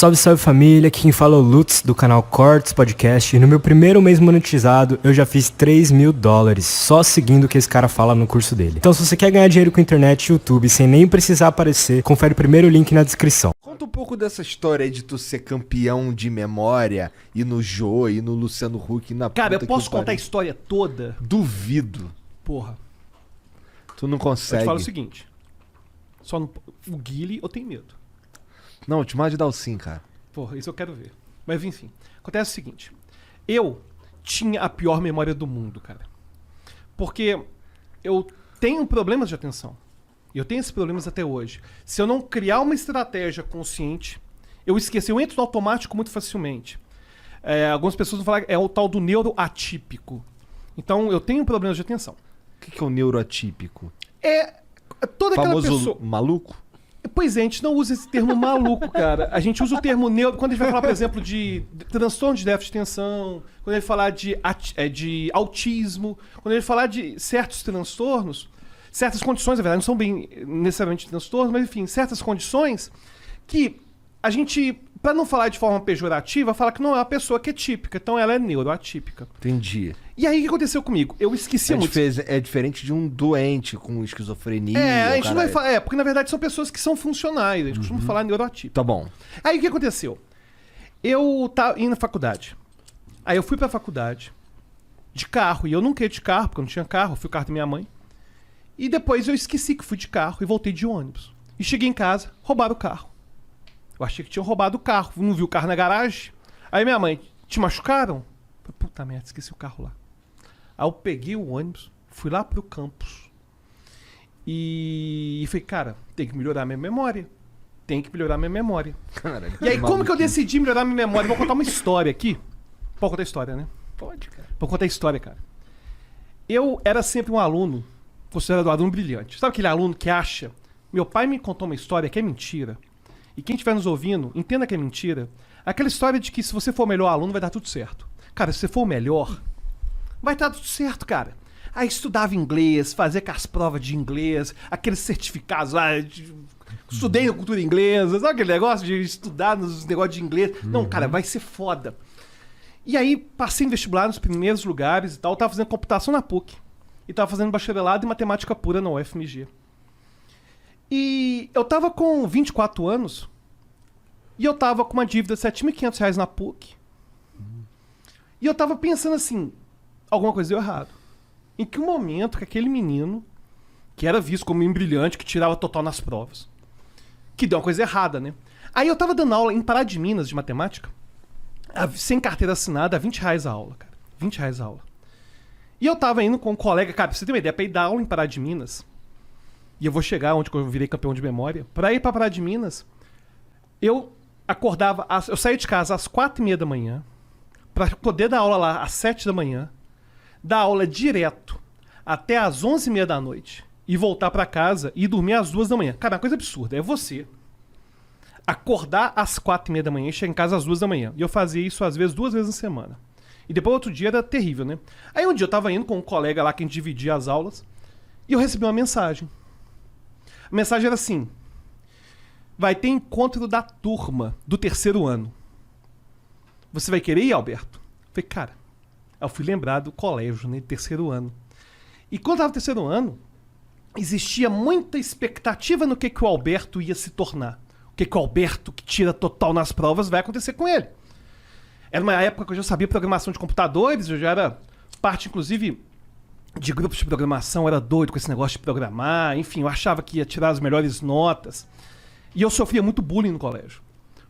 Salve, salve família, aqui quem fala é o Lutz do canal Cortes Podcast e no meu primeiro mês monetizado eu já fiz $3.000 só seguindo o que esse cara fala no curso dele. Então se você quer ganhar dinheiro com internet e YouTube sem nem precisar aparecer, confere o primeiro link na descrição. Conta um pouco dessa história aí de tu ser campeão de memória e no Jô, e no Luciano Huck e na Cara, puta eu posso que contar a pariu. história toda? Duvido. Porra. Tu não Eu consegue. te falo o seguinte. Só no... O Guile eu tenho medo. Não, eu te mando de Dalcin, cara. Porra, isso eu quero ver. Mas enfim. Acontece o seguinte. Eu tinha a pior memória do mundo, cara. Porque eu tenho problemas de atenção. E eu tenho esses problemas até hoje. Se eu não criar uma estratégia consciente, eu esqueço. Eu entro no automático muito facilmente. Algumas pessoas vão falar que é o tal do neuroatípico. Então eu tenho problemas de atenção. O que é o neuroatípico? É toda aquela Famoso pessoa... maluco? Pois é, a gente não usa esse termo maluco, cara. A gente usa o termo neuro quando a gente vai falar, por exemplo, de transtorno de déficit de atenção, quando a gente falar de autismo, quando a gente falar de certos transtornos, certas condições, na verdade, não são bem necessariamente transtornos, mas enfim, certas condições que a gente, para não falar de forma pejorativa, fala que não é uma pessoa que é típica, então ela é neuroatípica. Entendi. E aí o que aconteceu comigo? Eu esqueci muito. É diferente de um doente com esquizofrenia. A gente não vai caralho. falar. Porque na verdade são pessoas que são funcionais. A gente costuma falar neuroatípico. Tá bom. Aí o que aconteceu? Eu tava indo na faculdade. Aí eu fui pra faculdade de carro. E eu nunca ia de carro, porque eu não tinha carro. Eu fui o carro da minha mãe. E depois eu esqueci que fui de carro e voltei de ônibus. E cheguei em casa, roubaram o carro. Eu achei que tinham roubado o carro. Não vi o carro na garagem. Aí minha mãe, te machucaram? Eu falei, puta merda, esqueci o carro lá. Aí eu peguei o ônibus, fui lá pro campus. E falei, cara, tem que melhorar minha memória. Tem que melhorar minha memória. Caralho, E aí, como que eu decidi melhorar minha memória? Vou contar uma história aqui. Pode contar a história, né? Pode, cara. Vou contar a história, cara. Eu era sempre um aluno, considerado um aluno brilhante. Sabe aquele aluno que acha? Meu pai me contou uma história que é mentira. E quem estiver nos ouvindo, entenda que é mentira. Aquela história de que se você for o melhor aluno, vai dar tudo certo. Cara, se você for o melhor, vai dar tudo certo, cara. Aí estudava inglês, fazia com as provas de inglês, aqueles certificados lá, estudei na cultura inglesa, sabe aquele negócio de estudar nos negócios de inglês? Não, cara, vai ser foda. E aí, passei em vestibular nos primeiros lugares e tal, tava fazendo computação na PUC. E tava fazendo bacharelado em matemática pura na UFMG. E eu tava com 24 anos, e eu tava com uma dívida de R$7.500 na PUC. E eu tava pensando assim, alguma coisa deu errado. Em que momento que aquele menino, que era visto como um brilhante, que tirava total nas provas, que deu uma coisa errada, né? Aí eu tava dando aula em Pará de Minas de matemática, sem carteira assinada, a R$20 a aula, cara. R$20 a aula. E eu tava indo com um colega, cara, pra você ter uma ideia, pra ir dar aula em Pará de Minas, e eu vou chegar onde eu virei campeão de memória, pra ir pra Pará de Minas, eu acordava, eu saía de casa às 4h30 da manhã, pra poder dar aula lá às 7 da manhã, dar aula direto até às 11h30 da noite e voltar pra casa e dormir às 2 da manhã. Cara, é uma coisa absurda. É você acordar às 4h30 da manhã e chegar em casa às 2 da manhã. E eu fazia isso às vezes 2 vezes na semana. E depois outro dia era terrível, né? Aí um dia eu tava indo com um colega lá que a gente dividia as aulas e eu recebi uma mensagem. A mensagem era assim: vai ter encontro da turma do 3º ano. Você vai querer ir, Alberto? Eu falei, cara, eu fui lembrar do colégio, né? 3º ano. E quando eu tava no 3º ano, existia muita expectativa no que o Alberto ia se tornar. O que o Alberto, que tira total nas provas, vai acontecer com ele. Era uma época que eu já sabia programação de computadores, eu já era parte, inclusive, de grupos de programação, era doido com esse negócio de programar, enfim, eu achava que ia tirar as melhores notas. E eu sofria muito bullying no colégio.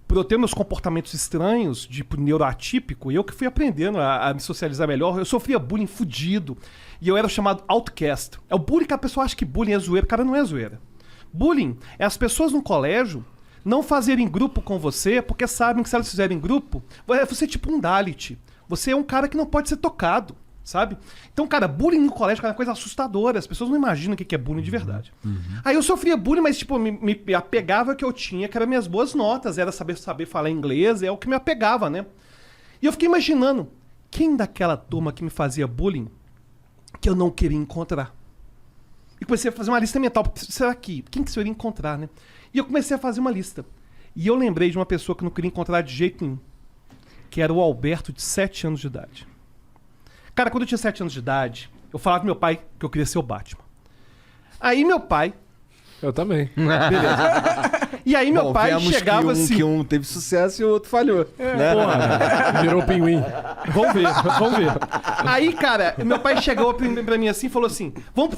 Por eu ter meus comportamentos estranhos, tipo neuroatípico, e eu que fui aprendendo a me socializar melhor, eu sofria bullying fudido. E eu era chamado outcast. É o bullying que a pessoa acha que bullying é zoeira. Cara, não é zoeira. Bullying é as pessoas no colégio não fazerem grupo com você, porque sabem que se elas fizerem grupo, você é tipo um Dalit. Você é um cara que não pode ser tocado, sabe? Então, cara, bullying no colégio é uma coisa assustadora. As pessoas não imaginam o que é bullying de verdade. Aí eu sofria bullying, mas tipo, me apegava ao que eu tinha, que eram minhas boas notas, era saber falar inglês, é o que me apegava, né? E eu fiquei imaginando, quem daquela turma que me fazia bullying que eu não queria encontrar? E comecei a fazer uma lista mental. Será que? Quem que eu iria encontrar, né? E eu comecei a fazer uma lista. E eu lembrei de uma pessoa que eu não queria encontrar de jeito nenhum. Que era o Alberto, de 7 anos de idade. Cara, quando eu tinha 7 anos de idade, eu falava pro meu pai que eu queria ser o Batman. Aí meu pai... Eu também. Beleza. E aí meu pai vemos chegava assim... que um teve sucesso e o outro falhou. Né? Porra, Virou pinguim. vamos ver. Aí, cara, meu pai chegou pra mim assim e falou assim: vamos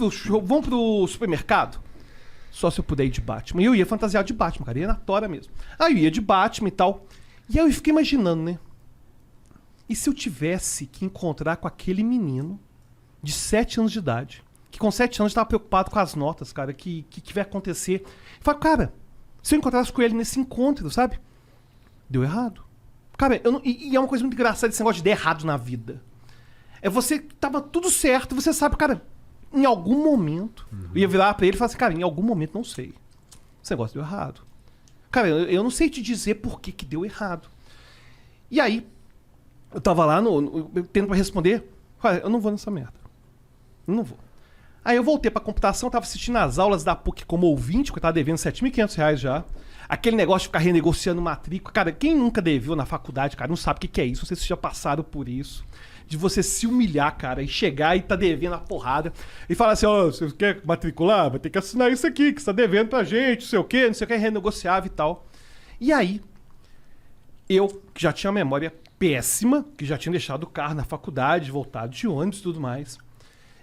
pro supermercado? Só se eu puder ir de Batman. E eu ia fantasiado de Batman, cara. Ia na tora mesmo. Aí eu ia de Batman e tal. E aí eu fiquei imaginando, né? E se eu tivesse que encontrar com aquele menino de 7 anos de idade, que com 7 anos estava preocupado com as notas, cara, que vai acontecer. Eu falei, cara, se eu encontrasse com ele nesse encontro, sabe? Deu errado. Cara, e é uma coisa muito engraçada esse negócio de dar errado na vida. É você tava tudo certo, você sabe, cara, em algum momento, eu ia virar pra ele e falar assim, cara, em algum momento não sei. Esse negócio deu errado. Cara, eu não sei te dizer por que deu errado. E aí, eu tava lá tendo pra responder, cara, eu não vou nessa merda. Eu não vou. Aí eu voltei pra computação, tava assistindo as aulas da PUC como ouvinte, porque eu tava devendo R$7.500 já. Aquele negócio de ficar renegociando matrícula. Cara, quem nunca deveu na faculdade, cara, não sabe o que é isso. Vocês já passaram por isso. De você se humilhar, cara, e chegar e tá devendo a porrada. E falar assim, ó, você quer matricular? Vai ter que assinar isso aqui, que você tá devendo pra gente, não sei o quê, renegociava e tal. E aí, eu, que já tinha memória péssima, que já tinha deixado o carro na faculdade, voltado de ônibus e tudo mais,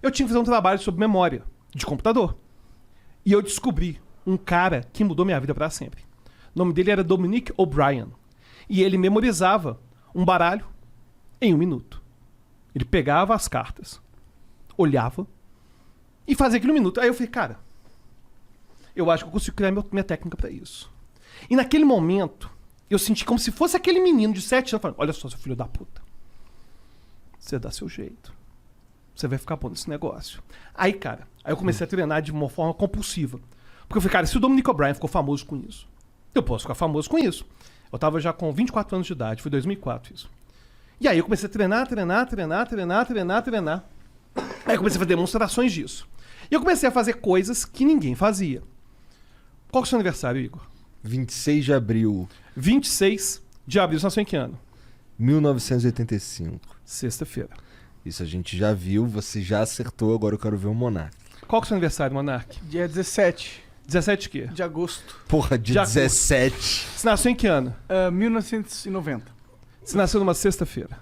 eu tinha que fazer um trabalho sobre memória, de computador. E eu descobri um cara que mudou minha vida pra sempre. O nome dele era Dominic O'Brien. E ele memorizava um baralho em 1 minuto. Ele pegava as cartas, olhava e fazia aquilo em 1 minuto. Aí eu falei, cara, eu acho que eu consigo criar minha técnica pra isso. E naquele momento, eu senti como se fosse aquele menino de 7 anos falando, olha só, seu filho da puta. Você dá seu jeito. Você vai ficar bom nesse negócio. Aí, cara, eu comecei a treinar de uma forma compulsiva. Porque eu falei, cara, se o Dominic O'Brien ficou famoso com isso, eu posso ficar famoso com isso. Eu tava já com 24 anos de idade, foi 2004 isso. E aí eu comecei a treinar. Aí eu comecei a fazer demonstrações disso. E eu comecei a fazer coisas que ninguém fazia. Qual que é o seu aniversário, Igor? 26 de abril. 26 de abril. Você nasceu em que ano? 1985. Sexta-feira. Isso a gente já viu, você já acertou, agora eu quero ver o Monark. Qual que é o seu aniversário, Monark? Dia 17 17 de quê? de agosto. Porra, de Já 17. Você nasceu em que ano? 1990. Você nasceu numa sexta-feira.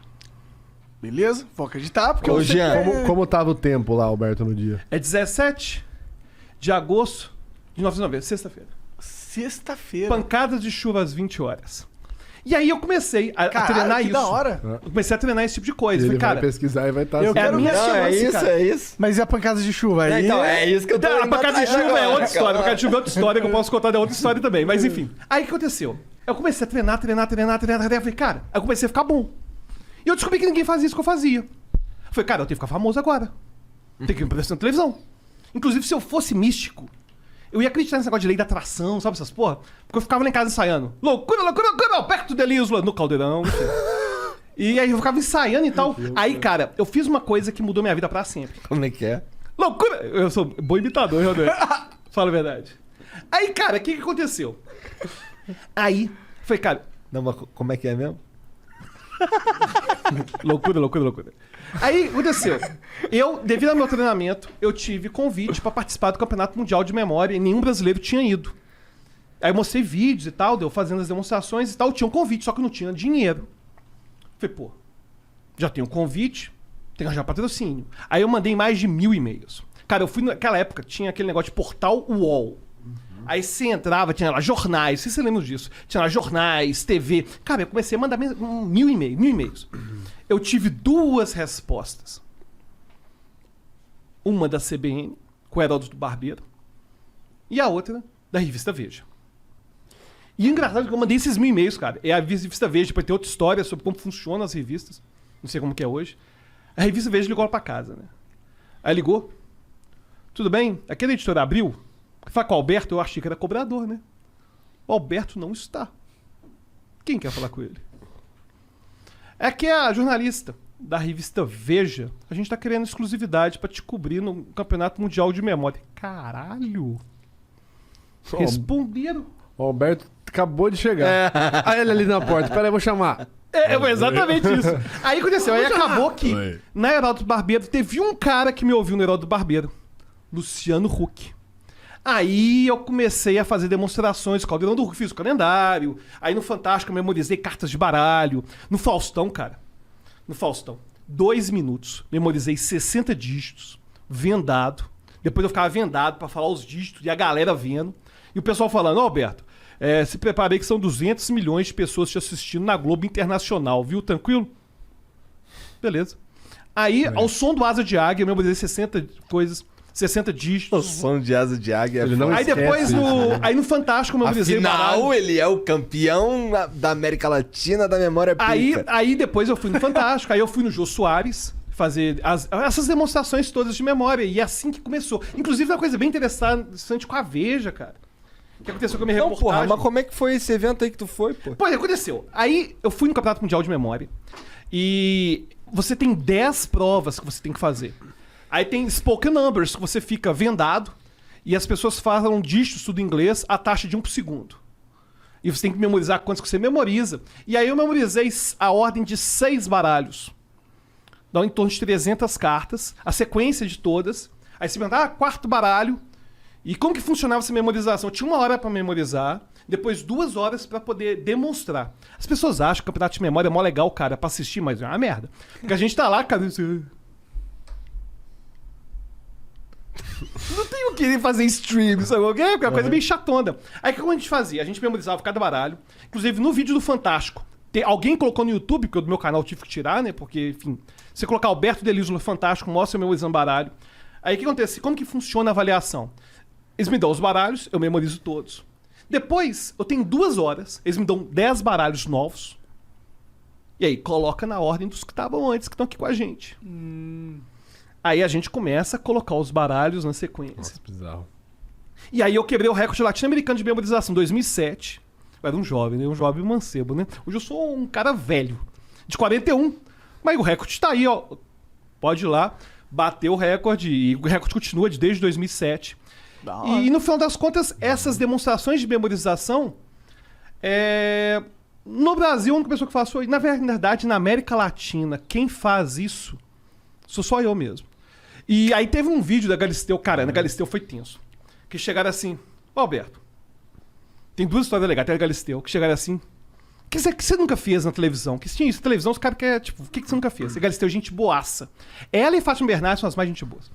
Beleza? Vou acreditar, porque Ô, eu sei Jean, que é- Como tava o tempo lá, Alberto, no dia? É 17 de agosto de 1990, sexta-feira. Sexta-feira. Pancadas de chuva às 20 horas. E aí eu comecei a treinar que isso. da hora. Eu comecei a treinar esse tipo de coisa. Ele Falei, vai cara, pesquisar e vai estar... Eu é a quero minha ver. chance, cara. é isso. Mas e a pancada de chuva aí? Então, é isso que eu tô A indo pancada de atrás chuva é agora, outra história. A cara. pancada de chuva é outra história que eu posso contar, é outra história também. Mas enfim. Aí o que aconteceu? Eu comecei a treinar. Eu falei, cara, aí eu comecei a ficar bom. E eu descobri que ninguém fazia isso que eu fazia. Eu falei, cara, eu tenho que ficar famoso agora. Tenho que me aparecer na televisão. Inclusive, se eu fosse místico, eu ia acreditar nesse negócio de lei da atração, sabe essas porra? Porque eu ficava lá em casa ensaiando. Loucura, Alberto Delisla no caldeirão. Enfim. E aí eu ficava ensaiando e tal. Aí, cara, eu fiz uma coisa que mudou minha vida pra sempre. Como é que é? Loucura! Eu sou bom imitador, Rodrigo. Fala a verdade. Aí, cara, o que aconteceu? Aí, foi, cara, Não, mas como é que é mesmo? loucura. Aí, aconteceu. Eu, devido ao meu treinamento, eu tive convite pra participar do Campeonato Mundial de Memória e nenhum brasileiro tinha ido. Aí eu mostrei vídeos e tal, deu fazendo as demonstrações e tal, tinha um convite, só que não tinha dinheiro. Falei, pô, já tenho um convite, tem que arranjar patrocínio. Aí eu mandei mais de 1000 e-mails. Cara, eu fui naquela época, tinha aquele negócio de portal UOL. Aí você entrava, tinha lá jornais, não sei se você lembra disso. Tinha lá jornais, TV. Cara, eu comecei a mandar 1000 e-mails. Eu tive 2 respostas. Uma da CBN, com o Heródoto Barbeiro, e a outra da revista Veja. E o engraçado é que eu mandei esses 1000 e-mails, cara. É a revista Veja, pra ter outra história sobre como funcionam as revistas. Não sei como que é hoje. A revista Veja ligou lá pra casa, né? Aí ligou. Tudo bem? Aquele editor abriu. Fala com o Alberto, eu achei que era cobrador, né? O Alberto não está. Quem quer falar com ele? É que a jornalista da revista Veja, a gente tá querendo exclusividade pra te cobrir no Campeonato Mundial de Memória. Caralho! Responderam. O Alberto Acabou de chegar. Aí ele ali na porta. Pera aí, vou chamar. Foi exatamente isso. Aí aconteceu, aí acabou que Oi. na Heraldo Barbeiro teve um cara que me ouviu no Heraldo Barbeiro. Luciano Huck. Aí eu comecei a fazer demonstrações, Caldeirão do Huck, fiz o calendário. Aí no Fantástico eu memorizei cartas de baralho. No Faustão, cara. No Faustão. 2 minutos. Memorizei 60 dígitos. Vendado. Depois eu ficava vendado pra falar os dígitos e a galera vendo. E o pessoal falando, ó, Alberto, se preparei que são 200 milhões de pessoas te assistindo na Globo Internacional, viu? Tranquilo? Beleza. Aí, ao som do Asa de Águia, eu memorizei 60 coisas, 60 dígitos. O som de asa de águia. Ele não Aí esquece depois, isso, né? aí no Fantástico, eu memorizei o baralho. Afinal, ele é o campeão da América Latina da memória pica. Aí depois eu fui no Fantástico, aí eu fui no Jô Soares fazer essas demonstrações todas de memória. E é assim que começou. Inclusive, uma coisa bem interessante com a Veja, cara. O que aconteceu com a minha Não, reportagem. porra, mas como é que foi esse evento aí que tu foi, pô? Pois aconteceu. Aí eu fui no Campeonato Mundial de Memória e você tem 10 provas que você tem que fazer. Aí tem spoken numbers, que você fica vendado e as pessoas falam dígitos tudo em inglês a taxa de 1 por segundo. E você tem que memorizar quantos que você memoriza. E aí eu memorizei a ordem de 6 baralhos. Dá em torno de 300 cartas, a sequência de todas. Aí você pergunta, quarto baralho. E como que funcionava essa memorização? Eu tinha 1 hora pra memorizar, depois 2 horas pra poder demonstrar. As pessoas acham que o campeonato de memória é mó legal, cara, pra assistir, mas é uma merda. Porque a gente tá lá, cara... Não tem o que fazer stream, sabe? Porque é uma coisa bem chatona. Aí o que a gente fazia? A gente memorizava cada baralho. Inclusive, no vídeo do Fantástico, alguém colocou no YouTube, porque do meu canal eu tive que tirar, né? Porque, enfim, você colocar Alberto Deliso no Fantástico, mostra eu memorizando baralho. Aí o que acontece? Como que funciona a avaliação? Eles me dão os baralhos, eu memorizo todos. Depois, eu tenho 2 horas, eles me dão 10 baralhos novos. E aí, coloca na ordem dos que estavam antes, que estão aqui com a gente. Aí a gente começa a colocar os baralhos na sequência. Nossa, bizarro. E aí eu quebrei o recorde latino-americano de memorização em 2007. Eu era um jovem, né? Um jovem mancebo, né? Hoje eu sou um cara velho, de 41. Mas o recorde tá aí, ó. Pode ir lá, bater o recorde. E o recorde continua desde 2007. E no final das contas, essas demonstrações de memorização... No Brasil, a única pessoa que faz isso... Na verdade, na América Latina, quem faz isso sou só eu mesmo. E aí teve um vídeo da Galisteu, cara, na Galisteu foi tenso. Que chegaram assim, Alberto, tem 2 histórias legais, tem a Galisteu, que chegaram assim, o que você nunca fez na televisão? Que se tinha isso na televisão, os caras querem, tipo, o que você nunca fez? A Galisteu, gente boaça. Ela e Fátima Bernardes são as mais gente boas.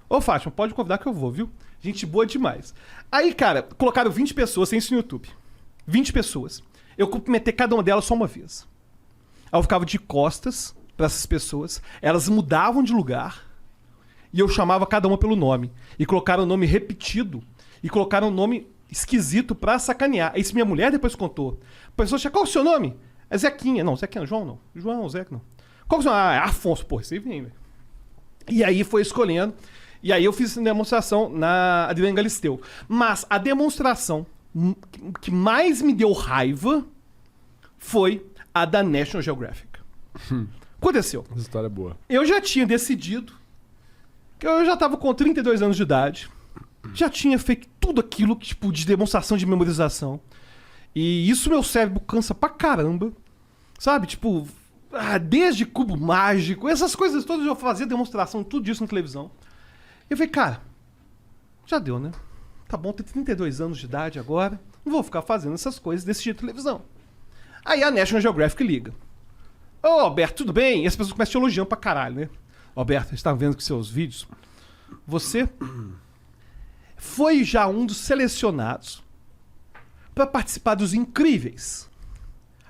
Ô Fátima, pode convidar que eu vou, viu? Gente boa demais. Aí, cara, colocaram 20 pessoas, tem isso no YouTube. 20 pessoas. Eu cumprimentei cada uma delas só uma vez. Aí eu ficava de costas para essas pessoas, elas mudavam de lugar e eu chamava cada uma pelo nome. E colocaram o nome repetido e colocaram o nome esquisito pra sacanear. Isso minha mulher depois contou. A pessoa tinha, qual é o seu nome? É Zequinha. Não, Zequinha, João não. João, Zeca não. Qual é o seu nome? Ah, é Afonso. Pô, isso aí vem, velho. E aí foi escolhendo. E aí eu fiz essa demonstração na Adriana Galisteu. Mas a demonstração que mais me deu raiva foi a da National Geographic. Aconteceu. Essa história é boa. Eu já tinha decidido que eu já tava com 32 anos de idade. Já tinha feito tudo aquilo tipo de demonstração de memorização. E isso meu cérebro cansa pra caramba. Sabe? Tipo, desde cubo mágico, essas coisas todas eu fazia demonstração, tudo isso na televisão. Eu falei, cara, já deu, né? Tá bom, tem 32 anos de idade agora. Não vou ficar fazendo essas coisas desse jeito na televisão. Aí a National Geographic liga. Ô, Alberto, tudo bem? E as pessoas começam te elogiando pra caralho, né? Alberto, a gente tá vendo com seus vídeos. Você foi já um dos selecionados pra participar dos Incríveis.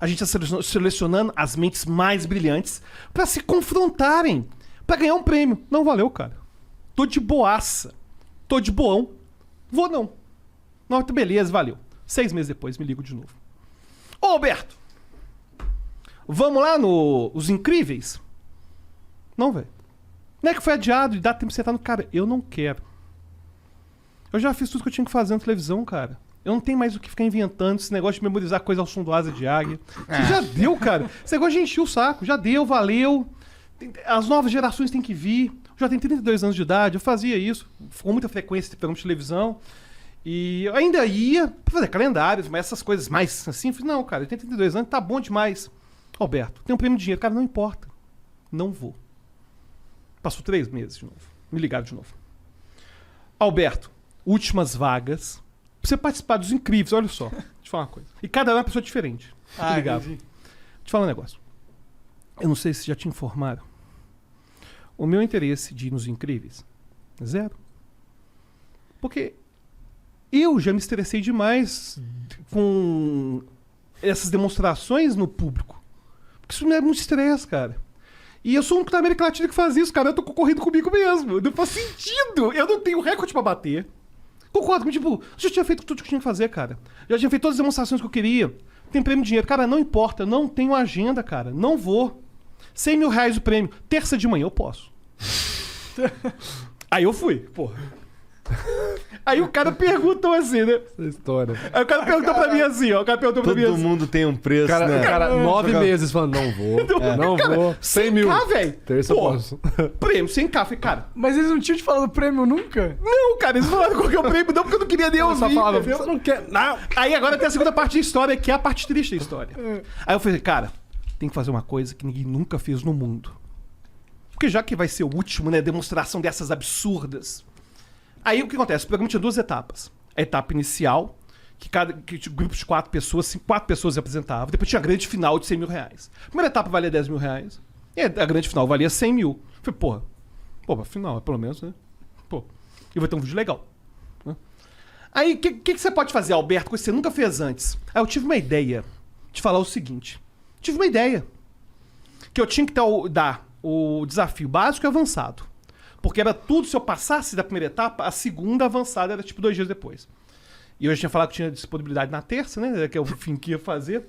A gente tá selecionando as mentes mais brilhantes pra se confrontarem, pra ganhar um prêmio. Não valeu, cara. Tô de boaça. Tô de boão. Vou não. Não, beleza, valeu. 6 meses depois me ligo de novo. Ô, Alberto! Vamos lá nos Incríveis? Não, velho. Não é que foi adiado e dá tempo de sentar no cara. Eu não quero. Eu já fiz tudo que eu tinha que fazer na televisão, cara. Eu não tenho mais o que ficar inventando esse negócio de memorizar coisa ao som do Asa de Águia. Isso já deu, cara. Esse negócio de encher o saco. Já deu, valeu. As novas gerações têm que vir. Eu já tenho 32 anos de idade. Eu fazia isso com muita frequência de programa de televisão. E eu ainda ia pra fazer calendários, mas essas coisas mais assim, eu falei, não, cara, eu tenho 32 anos, tá bom demais. Alberto, tem um prêmio de dinheiro. Cara, não importa. Não vou. Passou 3 meses de novo. Me ligaram de novo. Alberto, últimas vagas pra você participar dos incríveis, olha só. Deixa eu falar uma coisa. E cada um é uma pessoa diferente. Fica ligado. entendi. Deixa eu falar um negócio. Eu não sei se já te informaram. O meu interesse de ir nos incríveis é 0. Porque eu já me estressei demais com essas demonstrações no público. Porque isso não é muito estresse, cara. E eu sou o único da América Latina que faz isso, cara. Eu tô concorrendo comigo mesmo. Não faz sentido. Eu não tenho recorde pra bater. Concordo com, tipo, eu já tinha feito tudo que eu tinha que fazer, cara. Já tinha feito todas as demonstrações que eu queria. Tem prêmio de dinheiro. Cara, não importa. Não tenho agenda, cara. Não vou. 100 mil reais o prêmio. Terça de manhã eu posso. Aí eu fui, porra. Aí o cara perguntou assim, né? Essa história. Aí o cara perguntou pra mim assim, ó. O cara perguntou pra mim Todo assim. mundo tem um preço, Cara, né? cara 9 meses falando, não vou, não vou. 100 mil. 100k, velho. Terça eu Pô, posso. prêmio, 100k. Falei, cara, Mas eles não tinham te falado prêmio nunca? não, cara, eles falaram qual que é o prêmio, não, porque eu não queria nem Eu ouvir. só falava, entendeu? você não quer. Não. Aí agora tem a segunda parte da história, que é a parte triste da história. Aí eu falei, cara, tem que fazer uma coisa que ninguém nunca fez no mundo. Porque já que vai ser o último, né, demonstração dessas absurdas. Aí o que acontece? O programa tinha 2 etapas. A etapa inicial, que tinha grupos de 4 pessoas, assim, 4 pessoas apresentavam. Depois tinha a grande final de 100 mil reais. A primeira etapa valia 10 mil reais. E a grande final valia 100 mil. Eu falei, porra, final, pelo menos, né? Pô, e vai ter um vídeo legal. Né? Aí, o que você pode fazer, Alberto, coisa que você nunca fez antes? Aí eu tive uma ideia de falar o seguinte. Tive uma ideia. Que eu tinha que dar o desafio básico e avançado. Porque era tudo, se eu passasse da primeira etapa, a segunda avançada era tipo 2 dias depois. E eu já tinha falado que tinha disponibilidade na terça, né? Que é o fim que ia fazer.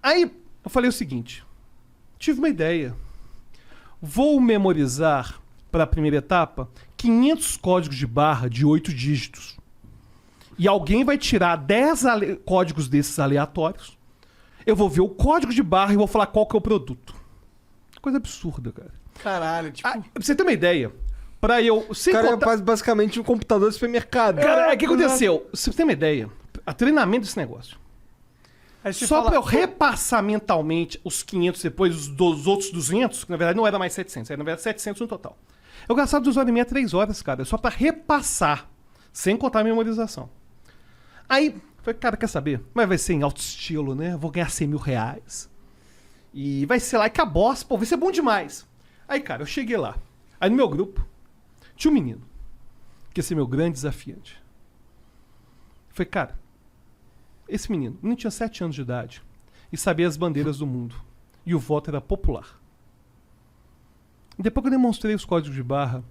Aí eu falei o seguinte. Tive uma ideia. Vou memorizar para a primeira etapa 500 códigos de barra de 8 dígitos. E alguém vai tirar 10 códigos desses aleatórios. Eu vou ver o código de barra e vou falar qual que é o produto. Coisa absurda, cara. Caralho, tipo... Pra você ter uma ideia, pra eu... Sem Cara, contar... é basicamente um computador de supermercado. Cara, o que aconteceu? Se você tem uma ideia, a treinamento desse negócio. Aí você Só fala, pra eu repassar mentalmente os 500 depois dos outros 200, que na verdade não era mais 700, era na verdade 700 no total. Eu gastava 2 horas e meia, 3 horas, cara, só pra repassar, sem contar a memorização. Aí, falei, cara, quer saber? Mas vai ser em alto estilo, né? Eu vou ganhar 100 mil reais. E vai ser lá que a boss, pô, vai ser bom demais. Aí, cara, eu cheguei lá. Aí no meu grupo, tinha um menino, que ia ser meu grande desafiante. Eu falei, cara, esse menino tinha 7 anos de idade e sabia as bandeiras do mundo. E o voto era popular. E depois que eu demonstrei os códigos de barra,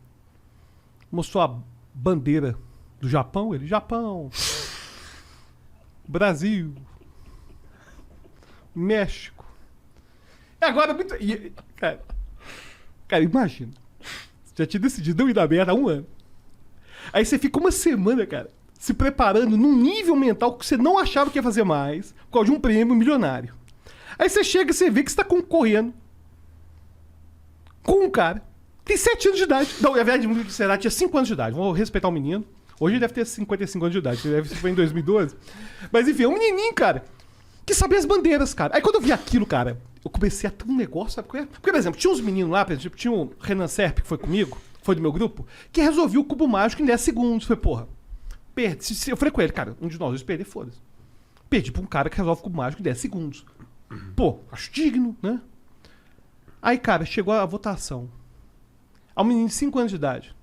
mostrou a bandeira do Japão, ele, Japão, Brasil, México. E agora, cara, imagina. Você já tinha decidido não ir na merda há 1 ano. Aí você fica uma semana, cara, se preparando num nível mental que você não achava que ia fazer mais, por causa de um prêmio milionário. Aí você chega e você vê que você tá concorrendo com um cara que tem 7 anos de idade. Não, na verdade, será tinha 5 anos de idade. Vou respeitar o menino. Hoje ele deve ter 55 anos de idade. Ele deve ser em 2012. Mas enfim, é um menininho, cara, que sabia as bandeiras, cara. Aí quando eu vi aquilo, cara, eu comecei a ter um negócio, sabe qual é? Porque, por exemplo, tinha uns meninos lá, por exemplo, tinha o Renan Serp, que foi comigo, foi do meu grupo, que resolvia o cubo mágico em 10 segundos. Eu falei, porra, perdi. Eu falei com ele, cara, um de nós dois perder, foda-se. Perdi pra um cara que resolve o cubo mágico em 10 segundos. Pô, acho digno, né? Aí, cara, chegou a votação. A um menino de 5 anos de idade.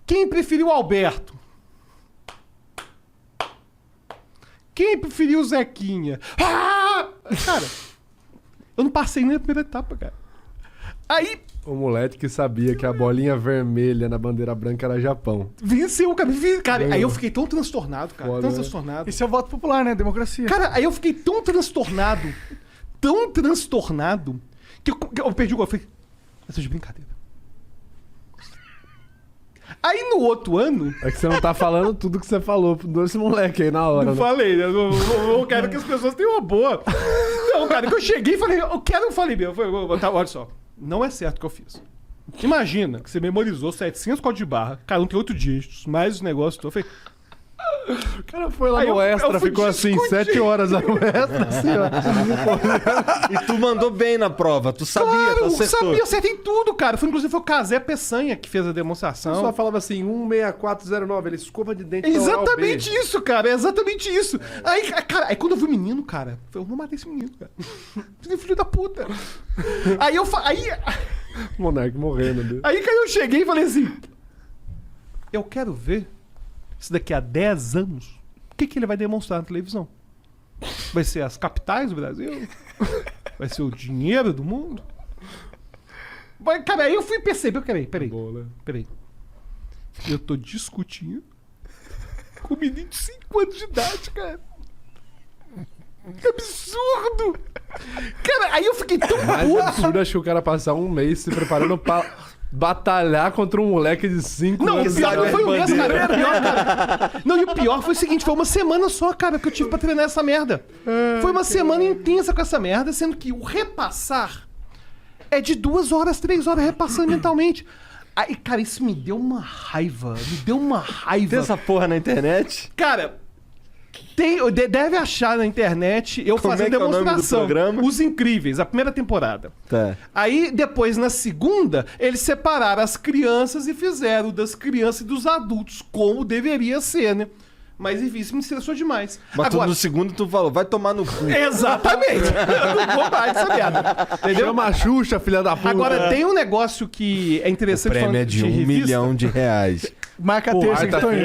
Quem preferiu o Alberto? Quem preferiu o Zequinha? Ah! Cara, eu não passei nem na primeira etapa, cara. Aí, O moleque que sabia que a bolinha vermelha na bandeira branca era Japão. venceu, cara. Cara, Ganhou. aí eu fiquei tão transtornado, cara. Foda, Tão né? transtornado. Esse é o voto popular, né? Democracia. Cara, aí eu fiquei tão transtornado, que eu perdi o gol. Eu falei, essa é de brincadeira. Aí no outro ano, É que você não tá falando tudo que você falou desse moleque aí na hora, não né? falei, né? Eu quero que as pessoas tenham uma boa. Não, cara, que eu cheguei e falei, eu falei, meu, tá, olha só, não é certo o que eu fiz. Imagina que você memorizou 700 códigos de barra, cada um tem 8 dígitos, mais os negócios, eu falei, O cara foi lá Aí no eu Extra, fui ficou assim, discutir. 7 horas lá no Extra, assim, ó. E tu mandou bem na prova, tu sabia, tu Claro, eu acertou. sabia, eu acertei tudo, cara. Inclusive foi o Casé Peçanha que fez a O demonstração. pessoal falava assim, 16409, ele escova de dente pra oral Exatamente B. isso, cara. É exatamente isso. Aí, cara, aí quando eu vi o menino, cara, eu não matei esse menino, cara. Esse filho da puta. Aí eu O Monark morrendo ali. aí, cara, eu cheguei e falei assim: eu quero ver se daqui a 10 anos o que ele vai demonstrar na televisão. Vai ser as capitais do Brasil? Vai ser o dinheiro do mundo? Cara, aí eu fui perceber. Peraí. Eu tô discutindo com um menino de 5 anos de idade, cara. Que absurdo! Cara, aí eu fiquei tão Mais puto. absurdo, acho que o cara passar um mês se preparando pra batalhar contra um moleque de 5 Não, o anos. pior não foi o mesmo, bandeira. cara. O pior, cara. Não, e o pior foi o seguinte: foi uma semana só, cara, que eu tive pra treinar essa merda. Foi uma semana intensa com essa merda, sendo que o repassar é de 2 horas, 3 horas repassando mentalmente. Aí, cara, isso me deu uma raiva. Tem essa porra na internet? Cara, deve achar na internet eu Como fazendo é que é o nome do demonstração. programa? Os Incríveis, a primeira temporada. Tá. Aí, depois, na segunda, eles separaram as crianças e fizeram das crianças e dos adultos, como deveria ser, né? Mas, enfim, isso me estressou demais. Mas tu, no segundo tu falou, vai tomar no cu. Exatamente. Eu não vou mais dessa merda. Entendeu? Chama a Xuxa, filha da puta. Agora, tem um negócio que é O interessante prêmio é falando de R$1 revista. milhão. Marca a terça que tô indo.